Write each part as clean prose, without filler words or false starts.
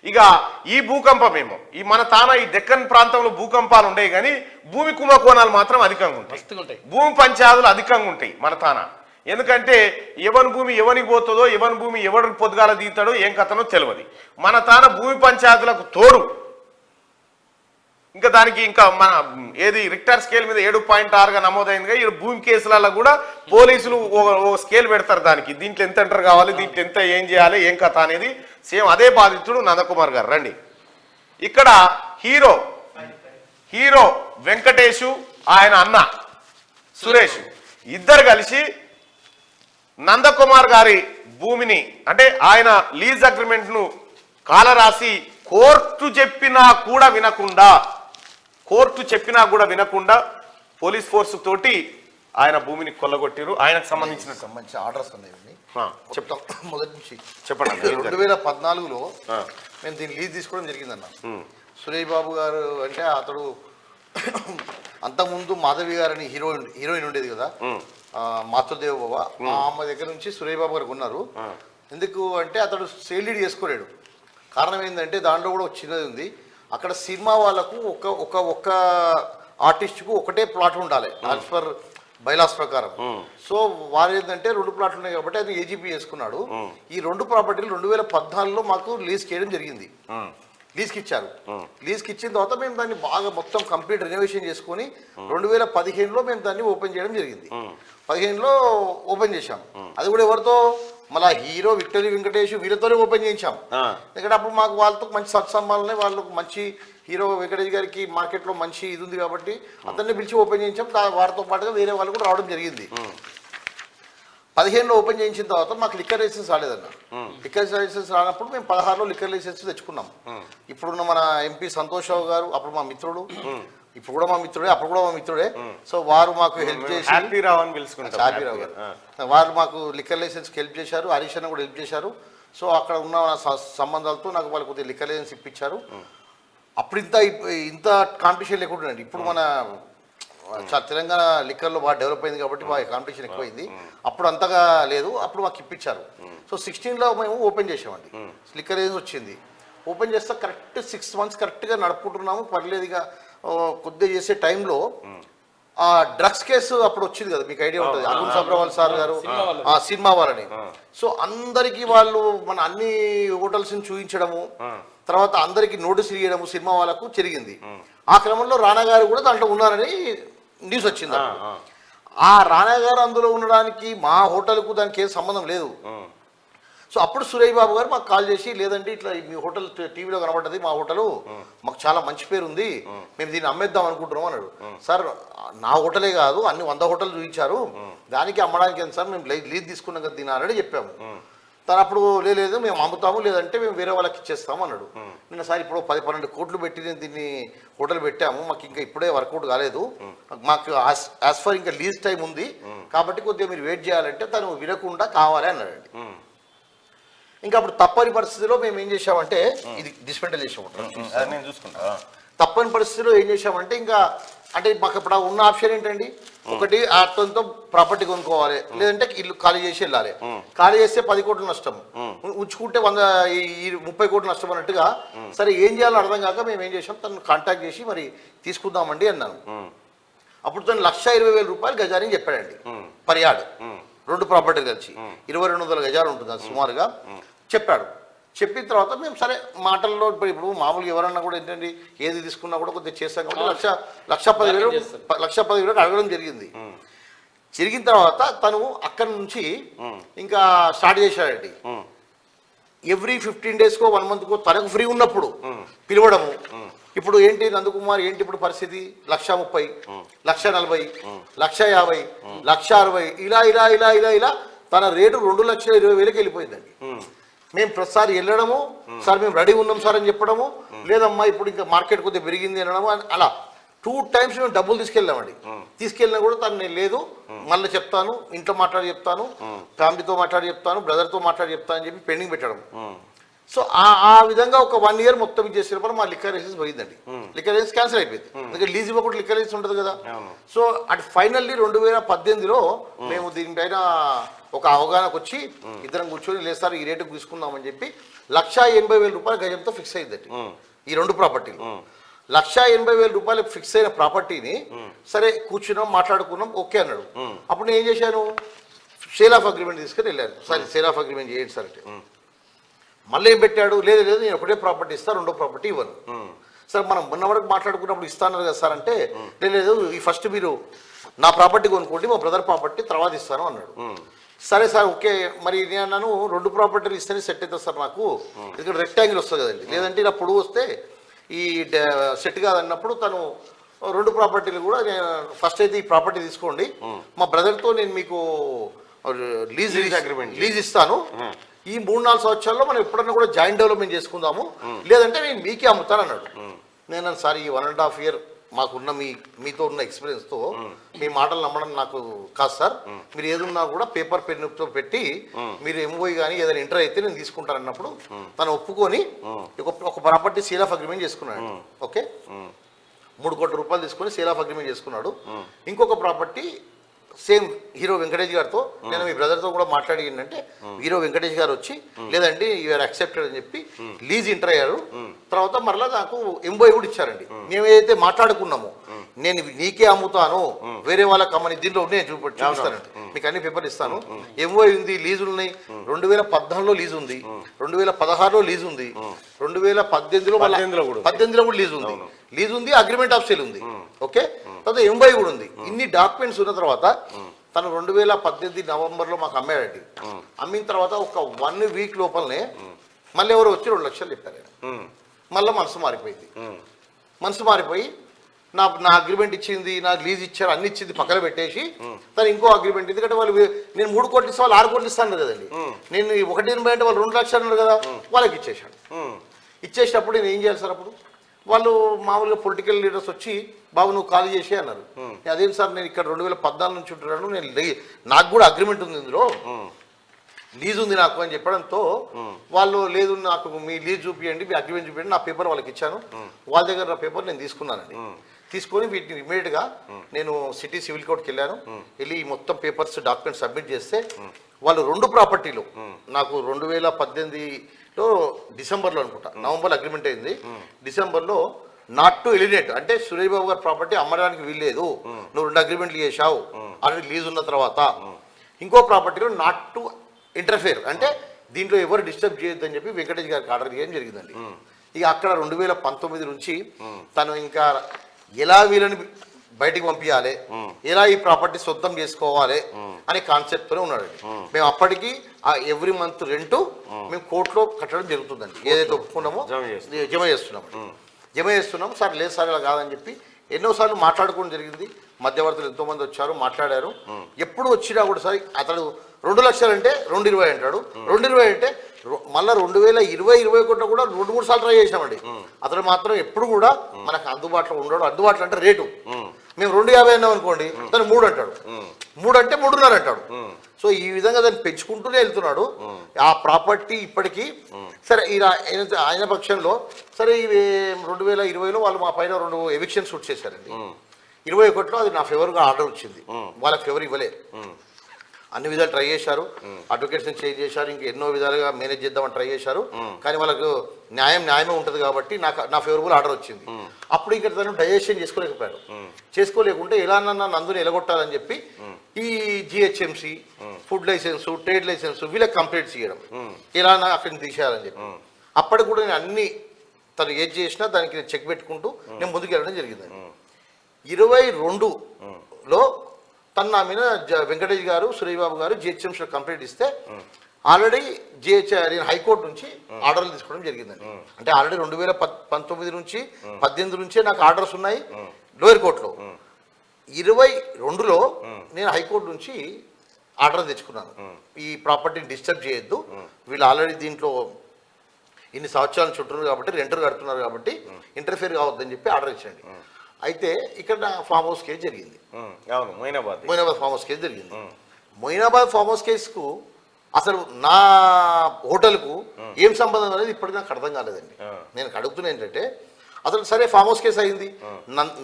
ఇక ఈ భూకంపమేమో ఈ మన తాన ఈ దెక్కన్ ప్రాంతంలో భూకంపాలు ఉండేవి కానీ భూమి కుంభకోణాలు మాత్రం అధికంగా ఉంటాయి. భూమి పంచాదులు అధికంగా ఉంటాయి మన తాన. ఎందుకంటే ఎవరి భూమి ఎవరికి పోతుందో ఎవరి భూమి ఎవరికి పొద్దుగాల దిగుతాడో ఏం కథనో తెలియదు. మన తాన భూమి పంచాయతీలకు తోడు ఇంకా దానికి ఇంకా మన ఏది రిక్టర్ స్కేల్ మీద 7.6గా నమోదైందిగా ఈ భూమి కేసులలో కూడా పోలీసులు ఓ స్కేల్ పెడతారు దానికి. దీంట్లో ఎంత ఎంటర్ కావాలి, దీంట్లో ఎంత ఏం చేయాలి, ఏం కథ అనేది సేమ్ అదే బాధితుడు నందకుమార్ గారు. రండి ఇక్కడ హీరో వెంకటేషు ఆయన అన్న సురేష్ ఇద్దరు కలిసి నందకుమార్ గారి భూమిని అంటే ఆయన లీజ్ అగ్రిమెంట్ ను కాలరాసి కోర్టు చెప్పినా కూడా వినకుండా పోలీస్ ఫోర్స్ తోటి ఆయన భూమిని కొల్లగొట్టారు. ఆయనకు సంబంధించిన మంచి ఆర్డర్స్ ఉన్నాయి చెప్తాం. మొదటి నుంచి చెప్పండి. 2014లో మేము దీన్ని లీజ్ తీసుకోవడం జరిగిందన్న. సురేష్ బాబు గారు అంటే అతడు అంతకుముందు మాధవి గారని హీరోయిన్ ఉండేది కదా, మాతృదేవ బాబా, ఆమె దగ్గర నుంచి సురేష్ బాబు గారు కొన్నారు. ఎందుకు అంటే అతడు సేల్ డీడ్ చేసుకోలేడు. కారణం ఏంటంటే దాంట్లో కూడా ఒక చిన్నది ఉంది. అక్కడ సినిమా వాళ్ళకు ఒక్క ఆర్టిస్ట్కు ఒకటే ప్లాట్ ఉండాలి యాజ్ పర్ బైలాస్ ప్రకారం. సో వారు ఏంటంటే 2 ప్లాట్లు ఉన్నాయి కాబట్టి అది ఏజీపీ చేసుకున్నాడు. ఈ 2 ప్రాపర్టీలు 2014లో మాకు లీజ్కి చేయడం జరిగింది. లీజ్కి ఇచ్చారు. లీజ్కి ఇచ్చిన తర్వాత మేము దాన్ని బాగా మొత్తం కంప్లీట్ రెనోవేషన్ చేసుకుని 2015లో మేము దాన్ని ఓపెన్ చేయడం జరిగింది. 15లో ఓపెన్ చేశాం. అది కూడా ఎవరితో, మళ్ళీ హీరో విక్టరీ వెంకటేష్ వీళ్ళతోనే ఓపెన్ చేయించాం. ఎందుకంటే అప్పుడు మాకు వాళ్ళతో మంచి సత్సంబాలనే, వాళ్ళకు మంచి హీరో వెంకటేష్ గారికి మార్కెట్లో మంచి ఇది ఉంది కాబట్టి అతన్ని పిలిచి ఓపెన్ చేయించాం. వారితో పాటుగా వేరే వాళ్ళు కూడా రావడం జరిగింది. 15లో ఓపెన్ చేయించిన తర్వాత మాకు లిక్కర్ లైసెన్స్ రాలేదన్న. లిక్కర్ లైసెన్స్ రానప్పుడు మేము 16లో లిక్కర్ లైసెన్స్ తెచ్చుకున్నాం. ఇప్పుడున్న మన ఎంపీ సంతోష్ రావు గారు అప్పుడు మా మిత్రుడు, ఇప్పుడు కూడా మా మిత్రుడే, అప్పుడు కూడా మా మిత్రుడే. సో వారు మాకు హెల్ప్ చేసి హ్యాపీరావు గారు వారు మాకు లిక్కర్ లైసెన్స్కి హెల్ప్ చేశారు. హరీష్ అన్న కూడా హెల్ప్ చేశారు. సో అక్కడ ఉన్న సంబంధాలతో నాకు వాళ్ళు కొద్దిగా లిక్కర్ లైసెన్స్ ఇప్పించారు. అప్పుడు ఇంత కాంపిటీషన్ లేకుండా ఇప్పుడు మన తెలంగాణ లిక్కర్లో బాగా డెవలప్ అయింది కాబట్టి బాగా కాంపిటీషన్ ఎక్కువైంది. అప్పుడు అంతగా లేదు, అప్పుడు మాకు ఇప్పించారు. సో 16లో మేము ఓపెన్ చేసామండి. లిక్కర్ లైసెన్స్ వచ్చింది. ఓపెన్ చేస్తే కరెక్ట్ 6 months కరెక్ట్గా నడుపుకుంటున్నాము. పర్లేదుగా కొద్దిగా చేసే టైంలో ఆ డ్రగ్స్ కేసు అప్పుడు వచ్చింది కదా, మీకు ఐడియా ఉంటుంది. అరుణ్ సబ్రవాల్ సార్ గారు సినిమా వాళ్ళని. సో అందరికీ వాళ్ళు మన అన్ని హోటల్స్ని చూపించడము, తర్వాత అందరికి నోటీసులు ఇవ్వడము సినిమా వాళ్ళకు జరిగింది. ఆ క్రమంలో రానా గారు కూడా దాంట్లో ఉన్నారని న్యూస్ వచ్చింది. ఆ రానా గారు అందులో ఉండడానికి మా హోటల్కు దానికి ఏం సంబంధం లేదు. సో అప్పుడు సురేష్ బాబు గారు మాకు కాల్ చేసి, లేదంటే ఇట్లా మీ హోటల్ టీవీలో కనబడ్డది, మా హోటలు మాకు చాలా మంచి పేరు ఉంది, మేము దీన్ని అమ్మేద్దాం అనుకుంటున్నాం అన్నాడు. సార్ నా హోటలే కాదు అన్ని 100 హోటల్ చూపించారు, దానికి అమ్మడానికి ఎంత సార్, మేము లీజ్ తీసుకున్నాం కదా దీని ఆల్రెడీ చెప్పాము. తను అప్పుడు లేదు మేము అమ్ముతాము, లేదంటే మేము వేరే వాళ్ళకి ఇచ్చేస్తాము అన్నాడు. నిన్న సార్ ఇప్పుడు 10-12 కోట్లు పెట్టి నేను దీన్ని హోటల్ పెట్టాము, మాకు ఇంకా ఇప్పుడే వర్కౌట్ కాలేదు, మాకు యాజ్ ఫర్ ఇంకా లీజ్ టైం ఉంది కాబట్టి కొద్దిగా మీరు వెయిట్ చేయాలంటే తను వినకుండా కావాలి అన్నాడండి. ఇంకా అప్పుడు తప్పని పరిస్థితిలో మేము ఏం చేసామంటే ఇది డిస్మెంటల్ చేసాము. నేను చూసుకుంటా. తప్పని పరిస్థితిలో ఏం చేసామంటే ఇంకా అంటే మాకు ఇప్పుడు ఉన్న ఆప్షన్ ఏంటండి, ఒకటి అతనితో ప్రాపర్టీ కొనుక్కోవాలి, లేదంటే ఇల్లు ఖాళీ చేసి వెళ్ళాలి. ఖాళీ చేస్తే 10 కోట్లు నష్టం, ఉంచుకుంటే 30 కోట్లు నష్టం అన్నట్టుగా. సరే ఏం చేయాలో అర్థం కాక మేము ఏం చేసాం, తను కాంటాక్ట్ చేసి మరి తీసుకుందామండి అన్నాను. అప్పుడు తను 1,20,000 రూపాయలు గజాని చెప్పాడండి పర్ యార్డ్. 2 ప్రాపర్టీలు కలిసి 2200 గజాలు ఉంటుంది అది సుమారుగా చెప్పాడు. చెప్పిన తర్వాత మేము సరే మాటల్లో ఇప్పుడు మామూలుగా ఎవరన్నా కూడా ఏంటండి ఏది తీసుకున్నా కూడా కొద్దిగా చేస్తాం కాబట్టి 1,10,000 అడగడం జరిగింది. జరిగిన తర్వాత తను అక్కడి నుంచి ఇంకా స్టార్ట్ చేశాడండి. ఎవ్రీ 15 daysకో 1 monthకో తనకు ఫ్రీ ఉన్నప్పుడు పిలవడము. ఇప్పుడు ఏంటి నందకుమార్ ఏంటి ఇప్పుడు పరిస్థితి, 1,30,000, 1,40,000, 1,50,000, 1,60,000 ఇలా ఇలా ఇలా ఇలా ఇలా తన రేటు 2,20,000కి వెళ్ళిపోయిందండి. మేము ప్రతిసారి వెళ్ళడము, సార్ మేము రెడీ ఉన్నాం సార్ అని చెప్పడము, లేదమ్మా ఇప్పుడు ఇంకా మార్కెట్ కొద్దిగా పెరిగింది అనడము, అలా 2 times మేము డబ్బులు తీసుకెళ్ళామండి. తీసుకెళ్ళినా కూడా తను నేను లేదు మళ్ళీ చెప్తాను, ఇంట్లో మాట్లాడి చెప్తాను, ఫ్యామిలీతో మాట్లాడి చెప్తాను, బ్రదర్తో మాట్లాడి చెప్తాను అని చెప్పి పెండింగ్ పెట్టడం. సో ఆ విధంగా ఒక 1 year మొత్తం ఇచ్చేసినప్పుడు మా లిక్కర్ లైసెన్స్ పోయిందండి. లిక్కర్ లైసెన్స్ క్యాన్సిల్ అయిపోయింది, ఎందుకంటే లీజ్ ఇవ్వకుండా లిక్కర్ లైసెన్స్ ఉంటుంది కదా. సో అటు ఫైనల్లీ 2018లో మేము దీనిపైన ఒక అవగాహనకు వచ్చి ఇద్దరం కూర్చొని లేదు సార్ ఈ రేటుకు తీసుకుందామని చెప్పి 1,80,000 రూపాయల గజంతో ఫిక్స్ అయిందండి ఈ 2 ప్రాపర్టీలు. 1,80,000 రూపాయలు ఫిక్స్ అయిన ప్రాపర్టీని సరే కూర్చున్నాం మాట్లాడుకున్నాం ఓకే అన్నాడు. అప్పుడు నేను ఏం చేశాను, సేల్ ఆఫ్ అగ్రిమెంట్ తీసుకుని వెళ్ళాను. సరే సేల్ ఆఫ్ అగ్రిమెంట్ చేయండి సార్ అంటే మళ్ళీ ఏం పెట్టాడు, లేదు లేదు నేను ఒకటే ప్రాపర్టీ ఇస్తాను, 2వ ప్రాపర్టీ ఇవ్వను. సార్ మనం మొన్న వరకు మాట్లాడుకున్నప్పుడు ఇస్తాను కదా సార్ అంటే లేదు ఈ ఫస్ట్ మీరు నా ప్రాపర్టీ కొనుక్కోండి మా బ్రదర్ ప్రాపర్టీ తర్వాత ఇస్తాను అన్నాడు. సరే సార్ ఓకే మరి నేను అన్నాను 2 ప్రాపర్టీలు ఇస్తేనే సెట్ అవుతుంది సార్ నాకు, ఇక్కడ రెక్టాంగిల్ వస్తుంది కదండి, లేదంటే ఇలా పొడుగు వస్తే ఈ సెట్ కాదన్నప్పుడు తను 2 ప్రాపర్టీలు కూడా నేను ఫస్ట్ అయితే ఈ ప్రాపర్టీ తీసుకోండి మా బ్రదర్తో నేను మీకు లీజ్ ఇస్తాను, ఈ 3-4 సంవత్సరాల్లో మనం ఎప్పుడన్నా కూడా జాయింట్ డెవలప్మెంట్ చేసుకుందాము, లేదంటే నేను మీకే అమ్ముతాను అన్నాడు. నేను సార్ ఈ 1.5 year మాకున్న మీతో ఉన్న ఎక్స్పీరియన్స్తో మీ మాటలు నమ్మడం నాకు కాదు సార్, మీరు ఏదున్నా కూడా పేపర్ పెన్నుతో పెట్టి మీరు ఎంఓఈ కానీ ఏదైనా ఇంటర్ అయితే నేను తీసుకుంటాను అన్నప్పుడు తను ఒప్పుకొని ఒక ప్రాపర్టీ సేల్ ఆఫ్ అగ్రిమెంట్ చేసుకున్నాడు. ఓకే 3 కోట్ల రూపాయలు తీసుకొని సేల్ ఆఫ్ అగ్రిమెంట్ చేసుకున్నాడు. ఇంకొక ప్రాపర్టీ సేమ్ హీరో వెంకటేష్ గారితో నేను మీ బ్రదర్తో కూడా మాట్లాడి ఏంటంటే హీరో వెంకటేష్ గారు వచ్చి లేదండి యూఆర్ యాక్సెప్టెడ్ అని చెప్పి లీజ్ ఇంటర్ అయ్యారు. తర్వాత మరలా నాకు ఎంఓఐ కూడా ఇచ్చారండి. మేము ఏదైతే మాట్లాడుకున్నామో నేను నీకే అమ్ముతాను వేరే వాళ్ళకి అమ్మని దీంట్లో నేను చూపిస్తానండి, మీకు అన్ని పేపర్లు ఇస్తాను, ఎంఓఐ ఉంది, లీజులు ఉన్నాయి, 2014లో లీజ్ ఉంది, 2016లో లీజ్ ఉంది, 2018లో కూడా లీజ్ ఉంది, అగ్రిమెంట్ ఆఫ్ సేల్ ఉంది. ఓకే తర్వాత ఎంఓఐ కూడా ఉంది. ఇన్ని డాక్యుమెంట్స్ ఉన్న తర్వాత తను 2018 నవంబర్లో మాకు అమ్మాడండి. అమ్మిన తర్వాత ఒక 1 week లోపలనే మళ్ళీ ఎవరు వచ్చి 2 లక్షలు చెప్పారు. మళ్ళీ మనసు మారిపోయి నా అగ్రిమెంట్ ఇచ్చింది, నాకు లీజ్ ఇచ్చారు, అన్ని ఇచ్చింది పక్కన పెట్టేసి తను ఇంకో అగ్రిమెంట్, ఎందుకంటే వాళ్ళు నేను 3 కోట్లు ఇస్తే వాళ్ళు 6 కోట్లు ఇస్తాను కదండి, నేను 1.80 అంటే వాళ్ళు 2 లక్షలు అన్నారు కదా వాళ్ళకి ఇచ్చేసాడు. ఇచ్చేసినప్పుడు నేను ఏం చేయాలి సార్, అప్పుడు వాళ్ళు మామూలుగా పొలిటికల్ లీడర్స్ వచ్చి బాబు నువ్వు ఖాళీ చేసి అన్నారు. అదేం సార్ నేను ఇక్కడ 2014 నుంచి ఉంటున్నాను, నేను నాకు కూడా అగ్రిమెంట్ ఉంది, ఇందులో లీజ్ ఉంది నాకు అని చెప్పడంతో వాళ్ళు లేదు నాకు మీ లీజ్ చూపించండి, మీ అగ్రిమెంట్ చూపించండి, నా పేపర్ వాళ్ళకి ఇచ్చాను, వాళ్ళ దగ్గర నా పేపర్ నేను తీసుకున్నానండి. తీసుకొని వీటిని ఇమీడియట్గా నేను సిటీ సివిల్ కోర్టుకి వెళ్ళాను. వెళ్ళి మొత్తం పేపర్స్ డాక్యుమెంట్స్ సబ్మిట్ చేస్తే వాళ్ళు 2 ప్రాపర్టీలు నాకు 2018లో డిసెంబర్లో అనుకుంటా, నవంబర్లో అగ్రిమెంట్ అయింది, డిసెంబర్లో నాట్ టు ఎలినేట్ అంటే సురేష్ బాబు గారి ప్రాపర్టీ అమ్మడానికి వీల్లేదు, నువ్వు 2 అగ్రిమెంట్లు చేశావు ఆల్రెడీ లీజ్ ఉన్న తర్వాత. ఇంకో ప్రాపర్టీలో నాట్ టు ఇంటర్ఫేర్ అంటే దీంట్లో ఎవరు డిస్టర్బ్ చేయొద్దని చెప్పి వెంకటేష్ గారికి ఆర్డర్ చేయడం జరిగిందండి. ఇక అక్కడ 2019 నుంచి తను ఇంకా ఎలా వీళ్ళని బయటికి పంపించాలి, ఎలా ఈ ప్రాపర్టీ సొంతం చేసుకోవాలి అనే కాన్సెప్ట్తోనే ఉన్నాడండి. మేము అప్పటికి ఆ ఎవ్రీ మంత్ రెంట్ మేము కోర్టులో కట్టడం జరుగుతుందండి, ఏదైతే ఒప్పుకున్నామో జమ చేస్తున్నాం సార్. లేదు సార్ ఇలా కాదని చెప్పి ఎన్నోసార్లు మాట్లాడుకోవడం జరిగింది. మధ్యవర్తులు ఎంతోమంది వచ్చారు మాట్లాడారు. ఎప్పుడు వచ్చినా కూడా సార్ అతడు 2 లక్షలు అంటే 2.20 అంటాడు, 2.20 అంటే మళ్ళీ 2020-21 కూడా 2-3 సార్లు ట్రై చేసామండి. అతడు మాత్రం ఎప్పుడు కూడా మనకు అందుబాటులో ఉండడు. అందుబాటులో అంటే రేటు మేము 2.50 అన్నాం అనుకోండి, తను 3 అంటాడు, 3 అంటే 3.5 అంటాడు. సో ఈ విధంగా దాన్ని పెంచుకుంటూనే వెళ్తున్నాడు. ఆ ప్రాపర్టీ ఇప్పటికీ సరే ఆయన పక్షంలో సరే 2020లో వాళ్ళు మా పైన 2 ఎవిక్షన్ షూట్ చేశారండి. 21లో అది నా ఫేవర్గా ఆర్డర్ వచ్చింది, వాళ్ళకి ఫేవర్ ఇవ్వలే. అన్ని విధాలు ట్రై చేశారు, అడ్వకేట్స్ని చేంజ్ చేశారు, ఇంకా ఎన్నో విధాలుగా మేనేజ్ చేద్దామని ట్రై చేశారు. కానీ వాళ్ళకు న్యాయమే ఉంటుంది కాబట్టి నా ఫేవరబుల్ ఆర్డర్ వచ్చింది. అప్పుడు ఇంకా తను డైజెషన్ చేసుకోలేకుంటే ఎలా నందుని ఎలగొట్టాలని చెప్పి ఈ GHMC food licence trade licence వీళ్ళకి కంప్లీట్ చేయడం, ఎలా అక్కడిని తీసేయాలని చెప్పి. అప్పటికి కూడా నేను అన్ని తను ఏది చేసినా దానికి నేను చెక్ పెట్టుకుంటూ నేను ముందుకు వెళ్ళడం జరిగిందండి. 22లో తను నా మీద వెంకటేష్ గారు సురేష్ బాబు గారు జిహెచ్ఎంసీలో కంప్లైంట్ ఇస్తే ఆల్రెడీ నేను హైకోర్టు నుంచి ఆర్డర్లు తీసుకోవడం జరిగిందండి. అంటే ఆల్రెడీ 2019 నుంచి 18 నుంచే నాకు ఆర్డర్స్ ఉన్నాయి లోయర్ కోర్టులో. 22లో నేను హైకోర్టు నుంచి ఆర్డర్ తెచ్చుకున్నాను, ఈ ప్రాపర్టీని డిస్టర్బ్ చేయొద్దు, వీళ్ళు ఆల్రెడీ దీంట్లో ఇన్ని సంవత్సరాలు చుట్టూరు కాబట్టి రెంటర్ కడుతున్నారు కాబట్టి ఇంటర్ఫియర్ కావద్దని చెప్పి ఆర్డర్ ఇచ్చండి. అయితే ఇక్కడ ఫామ్ హౌస్ కేసు జరిగింది, మొయినాబాద్ ఫామ్ హౌస్ కేసు జరిగింది. మొయినాబాద్ ఫామ్ హౌస్ కేసుకు అసలు నా హోటల్కు ఏం సంబంధం అనేది ఇప్పటికి నాకు అర్థం కాలేదండి. నేను అడుగుతున్నా ఏంటంటే అసలు సరే ఫామ్ హౌస్ కేసు అయింది.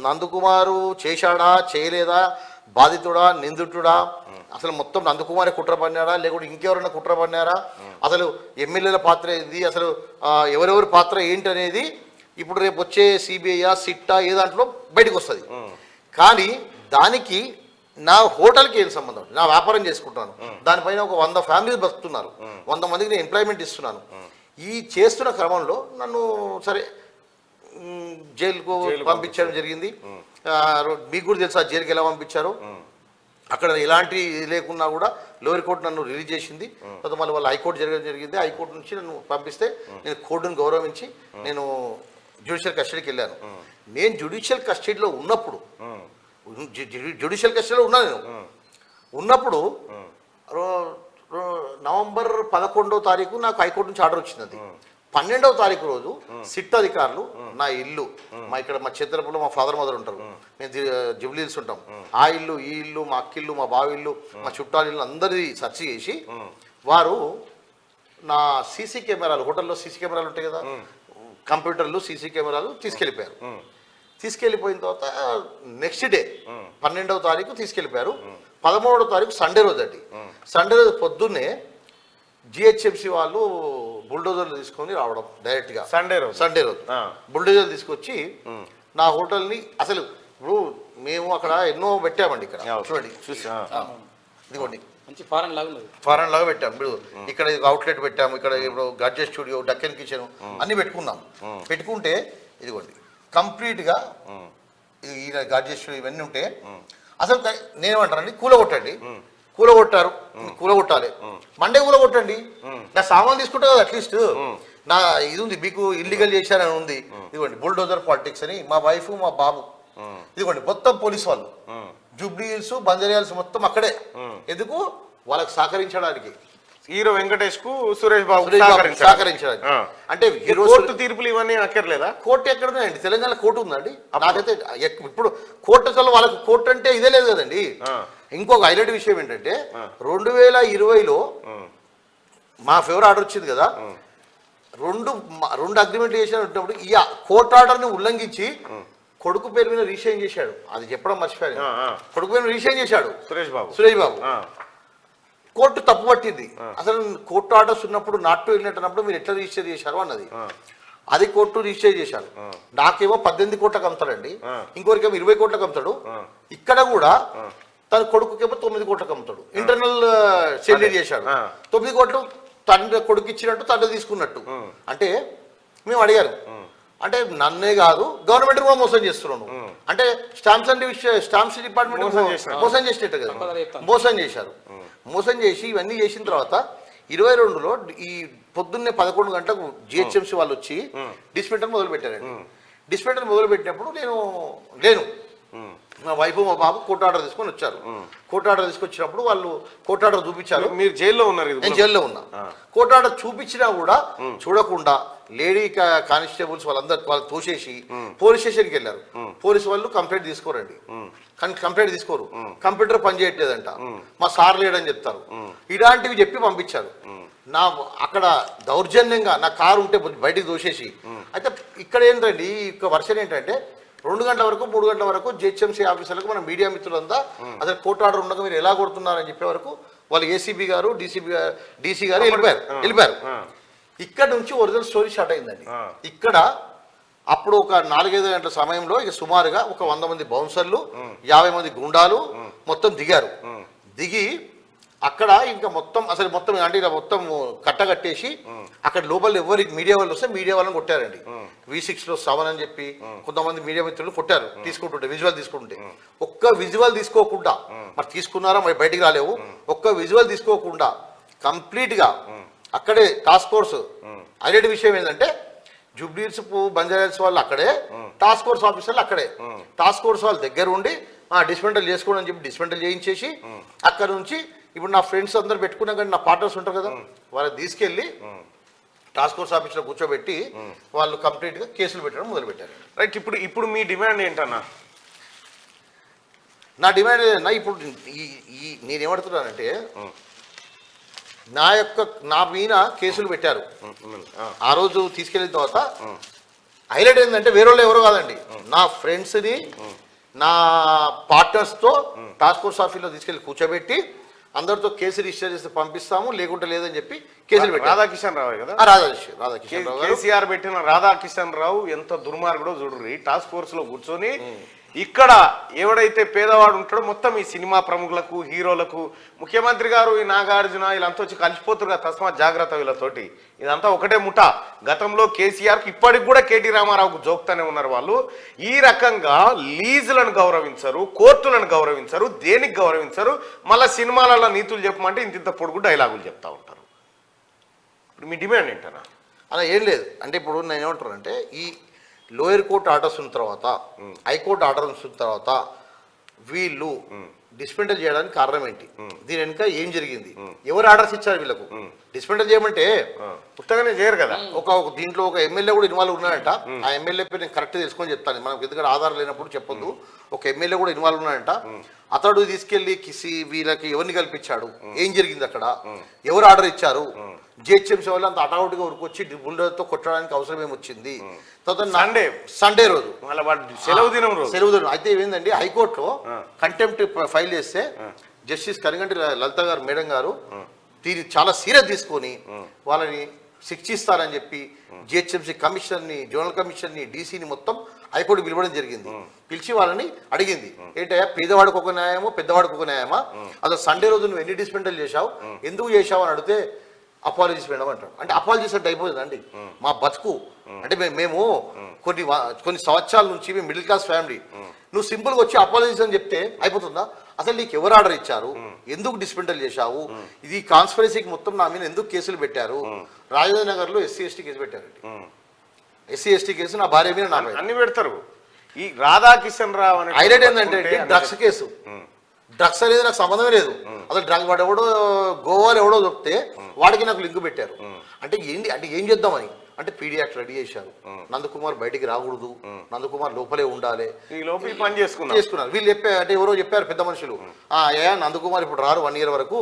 నందకుమారు చేశాడా చేయలేదా, బాధితుడా నిందితుడా, అసలు మొత్తం నందకుమారే కుట్ర పన్నారా లేకుంటే ఇంకెవరైనా కుట్ర పన్నారా, అసలు ఎమ్మెల్యేల పాత్ర ఏంది, అసలు ఎవరెవరి పాత్ర ఏంటి అనేది ఇప్పుడు రేపు వచ్చే సిబిఐ సిట్టా ఏ దాంట్లో బయటకు వస్తుంది. కానీ దానికి నా హోటల్కి ఏం సంబంధం, నా వ్యాపారం చేసుకుంటున్నాను, దానిపైన ఒక 100 ఫ్యామిలీస్ బతుకుతున్నారు, 100 మందికి నేను ఎంప్లాయ్మెంట్ ఇస్తున్నాను. ఈ చేస్తున్న క్రమంలో నన్ను సరే జైలుకు పంపించడం జరిగింది. మీకు కూడా తెలుసు ఆ జైలుకి ఎలా పంపించారో. అక్కడ ఎలాంటి లేకున్నా కూడా లోయర్ కోర్టు నన్ను రిలీజ్ చేసింది. తర్వాత మళ్ళీ వాళ్ళు హైకోర్టు జరగడం జరిగింది. హైకోర్టు నుంచి నన్ను పంపిస్తే నేను కోర్టును గౌరవించి నేను జ్యుడిషియల్ కస్టడీకి వెళ్ళాను. నేను జ్యుడిషియల్ కస్టడీలో ఉన్నప్పుడు జ్యుడిషియల్ కస్టడీలో ఉన్నా నేను ఉన్నప్పుడు నవంబర్ 11వ తారీఖు నాకు హైకోర్టు నుంచి ఆర్డర్ వచ్చింది. అది 12వ తారీఖు రోజు సిట్ అధికారులు నా ఇల్లు, మా చిత్రపులో మా ఫాదర్ మదర్ ఉంటారు, మేము జుబ్లీహిల్స్ ఉంటాం, ఆ ఇల్లు ఈ ఇల్లు మా అక్కిల్లు మా బావిల్లు మా చుట్టాల ఇల్లు అందరి సెర్చ్ చేసి వారు నా సీసీ కెమెరాలు, హోటల్లో సీసీ కెమెరాలు ఉంటాయి కదా, కంప్యూటర్లు సీసీ కెమెరాలు తీసుకెళ్ళిపోయారు. తీసుకెళ్ళిపోయిన తర్వాత నెక్స్ట్ డే 12వ తారీఖు తీసుకెళ్ళిపోయారు. 13వ తారీఖు సండే రోజు అండి. సండే రోజు పొద్దున్నే జిహెచ్ఎంసీ వాళ్ళు బుల్డోజర్లు తీసుకొని రావడం డైరెక్ట్గా సండే రోజు బుల్డోజర్లు తీసుకొచ్చి నా హోటల్ని, అసలు ఇప్పుడు మేము అక్కడ ఎన్నో పెట్టామండి, ఇక్కడ చూడండి ఇదిగోండి మంచి ఫారెన్ లాగా పెట్టాము. ఇప్పుడు ఇక్కడ అవుట్లెట్ పెట్టాము, ఇక్కడ ఇప్పుడు గడ్జెట్ స్టూడియో, డక్కన్ కిచెన్ అన్ని పెట్టుకున్నాం. పెట్టుకుంటే ఇదిగోండి కంప్లీట్గా ఈ గడ్జెట్ స్టూడియో ఇవన్నీ ఉంటే అసలు నేనేమంటానండి, కూలగొట్టండి, కూలగొట్టాలి, మండే కూలగొట్టండి, నా సామాన్ తీసుకుంటా కదా అట్లీస్ట్, నా ఇది ఉంది మీకు ఇల్లీగల్ చేశారని ఉంది. ఇదిగోండి బుల్డోజర్ పాలిటిక్స్ అని మా వైఫ్ మా బాబు, ఇదిగోండి మొత్తం పోలీస్ వాళ్ళు, జూబ్లీహిల్స్ బంజారాహిల్స్ మొత్తం అక్కడే. ఎందుకు? వాళ్ళకి సహకరించడానికి, హీరో వెంకటేష్ కు సురేష్ బాబు సహకరించడానికి. అంటే కోర్టు తీర్పులు ఇవన్నీ అక్కర్లేదా? కోర్టు ఎక్కడ ఉందండి? తెలంగాణ కోర్టు ఉందండి. నాకైతే ఇప్పుడు కోర్టు అసలు వాళ్ళకి కోర్టు అంటే ఇదే లేదు కదండి. ఇంకొక హైలైట్ విషయం ఏంటంటే 2020లో మా ఫేవర్ ఆర్డర్ వచ్చింది కదా, రెండు అగ్రిమెంట్ చేసినప్పుడు ఈ కోర్టు ఆర్డర్ని ఉల్లంఘించి కొడుకు పేరు మీద రిజిస్ట్రేషన్ చేశాడు. అది చెప్పడం మర్చిపోయాను. కొడుకు పేరు రిజిస్ట్రేషన్ చేశాడు సురేష్ బాబు. కోర్టు తప్పు పట్టింది. అసలు కోర్టు ఆర్డర్స్ ఉన్నప్పుడు నాట్ టు వెళ్ళినట్టు అన్నప్పుడు మీరు ఎట్లా రిజిస్టర్ చేశారు అన్నది. అది కోర్టు రిజిస్టర్ చేశారు. నాకేమో 18 కోట్లకు అమ్ముతాడండి, ఇంకొకరికేమో 20 కోట్లకు అమ్ముతాడు. ఇక్కడ కూడా తన కొడుకుకేమో 9 కోట్లకు అమ్ముతాడు. ఇంటర్నల్ సెల్లి చేశాడు. 9 కోట్లు తండ్రి కొడుకు ఇచ్చినట్టు తండ్రి తీసుకున్నట్టు. అంటే మేము అడిగారు, అంటే నన్నే కాదు గవర్నమెంట్ కూడా మోసం చేస్తున్నాను అంటే స్టాంప్స్ డిపార్ట్మెంట్ మోసం చేసినట్టు కదా, మోసం చేశారు. మోసం చేసి ఇవన్నీ చేసిన తర్వాత 22లో ఈ పొద్దున్నే 11 గంటలకు జిహెచ్ఎంసీ వాళ్ళు వచ్చి డిస్పెంటర్ మొదలు పెట్టారండి. డిస్పెంటర్ మొదలు పెట్టినప్పుడు నేను మా వైఫ్ మా బాబు కోర్టు ఆర్డర్ తీసుకొని వచ్చారు. కోర్టు ఆర్డర్ తీసుకొచ్చినప్పుడు వాళ్ళు కోర్టు ఆర్డర్ చూపించారు. మీరు జైల్లో ఉన్నారు? నేను జైల్లో ఉన్నా. కోర్టు ఆర్డర్ చూపించినా కూడా చూడకుండా లేడీ కానిస్టేబుల్స్ వాళ్ళు తోసేసి పోలీస్ స్టేషన్కి వెళ్ళారు. పోలీసు వాళ్ళు కంప్లైంట్ తీసుకోరండి, కానీ కంప్లైంట్ తీసుకోరు. కంప్యూటర్ పని చేయట్లేదంట, మా సార్ లేడని చెప్తారు. ఇలాంటివి చెప్పి పంపించారు. అక్కడ దౌర్జన్యంగా నా కారు ఉంటే బయటికి దోసేసి. అయితే ఇక్కడ ఏంటండి ఈ వర్షన్ ఏంటంటే 2 గంటల వరకు 3 గంటల వరకు జిహెచ్ఎంసీ ఆఫీసర్లకు మన మీడియా మిత్రులంతా అసలు కోర్టు ఆర్డర్ ఉండగా మీరు ఎలా కొడుతున్నారని చెప్పే వరకు వాళ్ళు ఏసీబీ గారు డీసీ గారు వెళ్ళిపోయారు. ఇక్కడ నుంచి ఒరిజినల్ స్టోరీ స్టార్ట్ అయిందండి. ఇక్కడ అప్పుడు ఒక 4-5 గంటల సమయంలో ఇక సుమారుగా ఒక 100 మంది బౌన్సర్లు 50 మంది గుండాలు మొత్తం దిగారు. దిగి అక్కడ ఇంకా మొత్తం అంటే ఇలా మొత్తం కట్టగట్టేసి అక్కడ లోపల ఎవరికి మీడియా వాళ్ళు వస్తే మీడియా వాళ్ళని కొట్టారండి. V6లో 7 అని చెప్పి కొంతమంది మీడియా మిత్రులు కొట్టారు తీసుకుంటుంటే, విజువల్ తీసుకుంటుంటే. ఒక్క విజువల్ తీసుకోకుండా, మరి తీసుకున్నారా మరి బయటికి రాలేవు, ఒక్క విజువల్ తీసుకోకుండా కంప్లీట్గా అక్కడే టాస్క్ ఫోర్స్. హైలైట్ విషయం ఏంటంటే జూబ్లీహిల్స్ బంజారాహిల్స్ వాళ్ళు అక్కడే, టాస్క్ ఫోర్స్ ఆఫీసర్లు అక్కడే. టాస్క్ ఫోర్స్ వాళ్ళు దగ్గర ఉండి డిస్మెంటల్ చేసుకోండి అని చెప్పి డిస్మెంటల్ చేయించేసి అక్కడ నుంచి ఇప్పుడు నా ఫ్రెండ్స్ అందరు పెట్టుకున్నా కానీ నా పార్ట్నర్స్ ఉంటారు కదా, వాళ్ళని తీసుకెళ్ళి టాస్క్ ఫోర్స్ ఆఫీస్లో కూర్చోబెట్టి వాళ్ళు కంప్లీట్గా కేసులు పెట్టడం మొదలుపెట్టారు. రైట్. ఇప్పుడు మీ డిమాండ్ ఏంటన్నా? నా డిమాండ్ ఏంటన్నా, ఇప్పుడు నేనేమడుతున్నానంటే నా మీద కేసులు పెట్టారు. ఆ రోజు తీసుకెళ్ళిన తర్వాత హైలైట్ ఏంటంటే వేరే వాళ్ళు ఎవరో కాదండి, నా ఫ్రెండ్స్ని నా పార్ట్నర్స్తో టాస్క్ ఫోర్స్ ఆఫీస్లో తీసుకెళ్ళి కూర్చోబెట్టి అందరితో కేసు రిజిస్టర్ చేసి పంపిస్తాము, లేకుంటే లేదని చెప్పి కేసులు పెట్టారు. రాధాకిషన్ రావు కదా, రాధాకిషన్ రావు కేసీఆర్ పెట్టిన రాధాకిషన్ రావు ఎంత దుర్మార్గుడో చూడుర్రి. టాస్క్ ఫోర్స్ లో కూర్చొని ఇక్కడ ఎవడైతే పేదవాడు ఉంటాడో మొత్తం ఈ సినిమా ప్రముఖులకు, హీరోలకు, ముఖ్యమంత్రి గారు, ఈ నాగార్జున వీళ్ళంతా వచ్చి కలిసిపోతున్నారు కదా, తస్మాత్ జాగ్రత్త వీళ్ళతోటి. ఇదంతా ఒకటే ముఠ. గతంలో కేసీఆర్కి ఇప్పటికి కూడా కేటీ రామారావుకు జోక్తానే ఉన్నారు వాళ్ళు. ఈ రకంగా లీజులను గౌరవించరు, కోర్టులను గౌరవించరు, దేనికి గౌరవించరు. మళ్ళీ సినిమాలలో నీతులు చెప్పమంటే ఇంత పొడుగు డైలాగులు చెప్తా ఉంటారు. ఇప్పుడు మీ డిమాండ్ ఏంటన్నా? అలా ఏం లేదు. అంటే ఇప్పుడు నేను ఏమంటానంటే, ఈ లోయర్ కోర్టు ఆర్డర్స్ ఉన్న తర్వాత, హైకోర్టు ఆర్డర్స్ ఉన్న తర్వాత వీళ్ళు డిస్మెంటల్ చేయడానికి కారణం ఏంటి, దీని వెనుక ఏం జరిగింది, ఎవరు ఆర్డర్స్ ఇచ్చారు వీళ్ళకు డిస్మెంటల్ చేయమంటే? పుస్తకనే చేయరు కదా. ఒక దీంట్లో ఒక ఎమ్మెల్యే కూడా ఇన్వాల్వ్ ఉన్నాడంట. ఆ ఎమ్మెల్యే పేరు నేను కరెక్ట్ తెలుసుకొని చెప్తాను, మనకు ఎందుకంటే ఆధారం లేనప్పుడు చెప్పొద్దు. ఒక ఎమ్మెల్యే కూడా ఇన్వాల్వ్ ఉన్నాడంట. అతడు తీసుకెళ్లి వీళ్ళకి ఎవరిని కల్పించాడు, ఏం జరిగింది అక్కడ, ఎవరు ఆర్డర్ ఇచ్చారు, జిహెచ్ఎంసీ వాళ్ళు అంత అటావుటిగా ఉరికొచ్చి బుల్డర్తో కొట్టడానికి అవసరం ఏమొచ్చింది. సండే రోజు సెలవు దినం అయితే ఏమైందండి, హైకోర్టులో కంటెంప్ట్ ఫైల్ చేస్తే జస్టిస్ కరిగంటి లలిత గారు మేడం గారు దీన్ని చాలా సీరియస్ తీసుకొని వాళ్ళని శిక్షిస్తారని చెప్పి జిహెచ్ఎంసీ కమిషన్ని, జోనల్ కమిషన్ని, డీసీని మొత్తం హైకోర్టు పిలవడం జరిగింది. పిలిచి వాళ్ళని అడిగింది, ఏంటయ్యా పేదవాడికి ఒక న్యాయమో పెద్దవాడికి ఒక న్యాయమా, అసలు సండే రోజు నువ్వు ఎన్ని డిస్మెంటల్ చేశావు, ఎందుకు చేశావు అని అడిగితే అపాలజీస్ మేడం అంటాడు. అంటే అపాలజీస్ అంటే అయిపోతుందండి మా బతుకు. అంటే మేము కొన్ని సంవత్సరాల నుంచి మేము మిడిల్ క్లాస్ ఫ్యామిలీ, నువ్వు సింపుల్గా వచ్చి అపాలజీస్ అని చెప్తే అయిపోతుందా? అసలు నీకు ఎవరు ఆర్డర్ ఇచ్చారు, ఎందుకు డిస్మెంటల్ చేశావు, ఇది కాన్స్పిరసీకి మొత్తం నా మీద ఎందుకు కేసులు పెట్టారు? రాజధాని నగర్లో ఎస్సీ ఎస్టీ కేసు పెట్టారండి. ఎస్సీ ఎస్టీ కేసు నా భార్య మీద నాకు అన్ని పెడతారు. ఈ రాధాకిషన్ రావు అనే హైలైట్ ఏంటంటే డ్రగ్స్ కేసు. డ్రగ్స్ అనేది నాకు సంబంధమే లేదు. అసలు డ్రగ్ వాడు ఎవడో గోవాలో ఎవడో చెప్తే వాడికి నాకు లింక్ పెట్టారు. అంటే ఏంటి, అంటే ఏం చేద్దామని, అంటే పీడియాక్ట్ రెడీ చేశారు. నందకుమార్ బయటికి రాకూడదు, నందకుమార్ లోపలే ఉండాలి, పని చేసుకున్నారు. వీళ్ళు చెప్పారు, అంటే ఎవరో చెప్పారు పెద్ద మనుషులు, నందకుమార్ ఇప్పుడు రారు 1 year వరకు,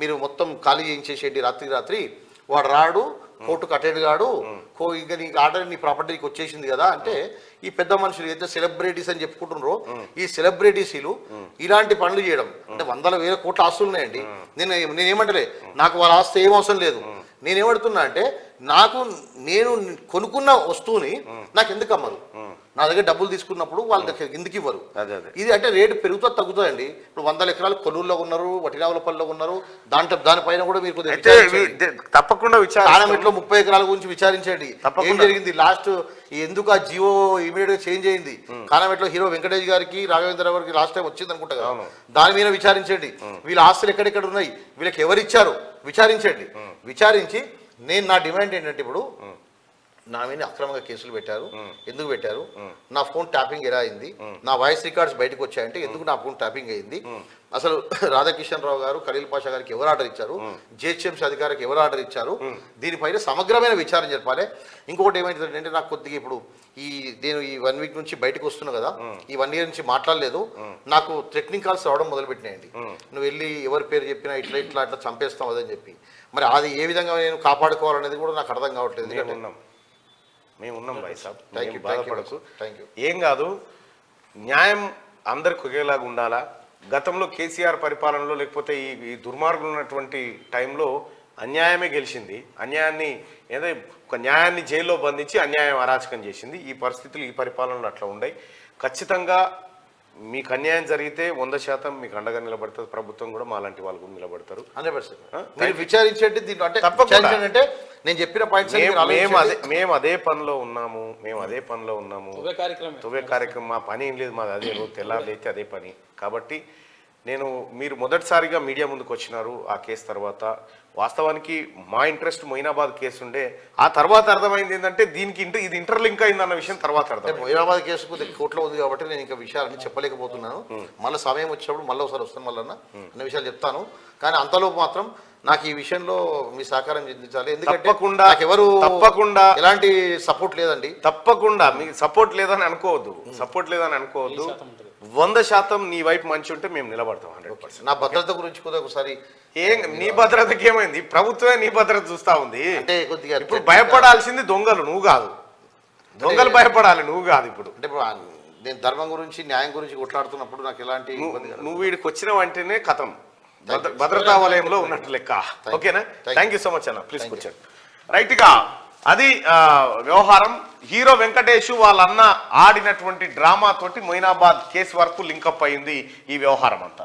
మీరు మొత్తం ఖాళీ చేయించేసేయండి రాత్రి వాడు రాడు, కోర్టుకు అటెండ్ కాడు, ఇంకా నీ ఆర్డర్ నీ ప్రాపర్టీకి వచ్చేసింది కదా. అంటే ఈ పెద్ద మనుషులు అయితే సెలబ్రిటీస్ అని చెప్పుకుంటున్నారో, ఈ సెలబ్రిటీసీలు ఇలాంటి పనులు చేయడం, అంటే 100,000 కోట్ల ఆస్తులు ఉన్నాయండి. నేనేమంటలే, నాకు వాళ్ళ ఆస్తి ఏం అవసరం లేదు. నేనేమడుతున్నా అంటే, నేను కొనుక్కున్న వస్తువుని నాకు ఎందుకు అమ్మరు? నా దగ్గర డబ్బులు తీసుకున్నప్పుడు వాళ్ళ దగ్గర ఎందుకు ఇవ్వరు? ఇది అంటే రేటు పెరుగుతా తగ్గుతుందండి. ఇప్పుడు 100 ఎకరాలు కొల్లూరులో ఉన్నారు, వటిరావులపల్లిలో ఉన్నారు, దానిపైన కూడా మీరు తప్పకుండా కానమెట్లో 30 ఎకరాల గురించి విచారించండి. ఏం జరిగింది లాస్ట్, ఎందుకు ఆ జియో ఇమీడియట్ గా చేంజ్ అయింది? కానమెట్లో హీరో వెంకటేష్ గారికి, రాఘవేంద్ర గారికి లాస్ట్ టైం వచ్చింది అనుకుంటా కదా, దాని మీద విచారించండి. వీళ్ళ ఆస్తులు ఎక్కడెక్కడ ఉన్నాయి, వీళ్ళకి ఎవరు ఇచ్చారు విచారించండి. విచారించి నా డిమాండ్ ఏంటంటే, ఇప్పుడు నా మీద అక్రమంగా కేసులు పెట్టారు, ఎందుకు పెట్టారు? నా ఫోన్ ట్యాపింగ్ ఎలా అయింది? నా వాయిస్ రికార్డ్స్ బయటకు వచ్చాయంటే ఎందుకు నా ఫోన్ ట్యాపింగ్ అయింది? అసలు రాధాకిషన్ రావు గారు, ఖలీల్ పాషా గారికి ఎవరు ఆర్డర్ ఇచ్చారు? జిహెచ్ఎంసీ అధికారికి ఎవరు ఆర్డర్ ఇచ్చారు? దీనిపైన సమగ్రమైన విచారణ జరపాలి. ఇంకొకటి ఏమైందంటే, నాకు కొద్దిగా ఇప్పుడు నేను ఈ 1 week నుంచి బయటకు వస్తున్నా కదా, ఈ 1 year నుంచి మాట్లాడలేదు, నాకు థ్రెటనింగ్ కాల్స్ రావడం మొదలుపెట్టినాయండి. నువ్వు వెళ్ళి ఎవరి పేరు చెప్పినా ఇట్లా చంపేస్తాం అదని చెప్పి. మరి అది ఏ విధంగా నేను కాపాడుకోవాలనేది కూడా నాకు అర్థం కావట్లేదు. మేము ఉన్నాం భాయ్ సాబ్, బాధపడకు, ఏం కాదు. న్యాయం అందరికి ఒకేలాగా ఉండాలా. గతంలో కేసీఆర్ పరిపాలనలో, లేకపోతే ఈ దుర్మార్గులు ఉన్నటువంటి టైంలో అన్యాయమే గెలిచింది. ఒక న్యాయాన్ని జైల్లో బంధించి అన్యాయం అరాచకం చేసింది. ఈ పరిస్థితులు ఈ పరిపాలనలో అట్లా ఉన్నాయి. ఖచ్చితంగా మీకు అన్యాయం జరిగితే 100% మీకు అండగా నిలబడుతుంది ప్రభుత్వం కూడా. మాలాంటి వాళ్ళు కూడా నిలబడతారు 100%. విచారించండి దీంట్లో. అంటే తప్పకుండా నేను చెప్పిన పాయింట్స్ మేము అదే పనిలో ఉన్నాము. తువ్వే కార్యక్రమం మా పని ఏం లేదు, మాది అదే రోజు తెల్లారులైతే అదే పని. కాబట్టి మీరు మొదటిసారిగా మీడియా ముందుకు వచ్చినారు ఆ కేసు తర్వాత. వాస్తవానికి మా ఇంట్రెస్ట్ మొయినాబాద్ కేసు ఉండే, ఆ తర్వాత అర్థమైంది ఏంటంటే ఇది ఇంటర్లింక్ అయింది అన్న విషయం తర్వాత అర్థం. మొయినాబాద్ కేసు కొద్దిగా కోర్టులో ఉంది కాబట్టి నేను ఇంకా విషయాలన్నీ చెప్పలేకపోతున్నాను. మళ్ళీ సమయం వచ్చినప్పుడు మళ్ళీ ఒకసారి వస్తాను, మళ్ళీ అన్న విషయాలు చెప్తాను. కానీ అంతలోపు మాత్రం నాకు ఈ విషయంలో మీ సహకారం చెందించాలి. ఎందుకంటే ఎవరు తప్పకుండా ఎలాంటి సపోర్ట్ లేదండి. తప్పకుండా మీకు సపోర్ట్ లేదని అనుకోవద్దు. 100% నీ వైపు మంచి ఉంటే మేము నిలబడతాం 100%. నా భద్రత గురించి కూడా ఒకసారి నీ భద్రతకి ఏమైంది? ప్రభుత్వమే నీ భద్రత చూస్తా ఉంది. అంటే కొద్దిగా ఇప్పుడు భయపడాల్సింది దొంగలు, నువ్వు కాదు. దొంగలు భయపడాలి, నువ్వు కాదు. ఇప్పుడు అంటే ఇప్పుడు నేను ధర్మం గురించి న్యాయం గురించి కొట్లాడుతున్నప్పుడు నాకు ఎలాంటి ఇబ్బంది కలగదు. నువ్వు వీడికి వచ్చిన వెంటనే కథం భద్రతా వలయంలో ఉన్నట్టు లెక్క. ఓకేనా? థ్యాంక్ యూ సో మచ్ అన్న, ప్లీజ్ కూర్చోండి. రైట్గా అది వ్యవహారం. హీరో వెంకటేష్ వాళ్ళ అన్న ఆడినటువంటి డ్రామా తోటి మొయినాబాద్ కేసు వరకు లింకప్ అయింది ఈ వ్యవహారం అంతా.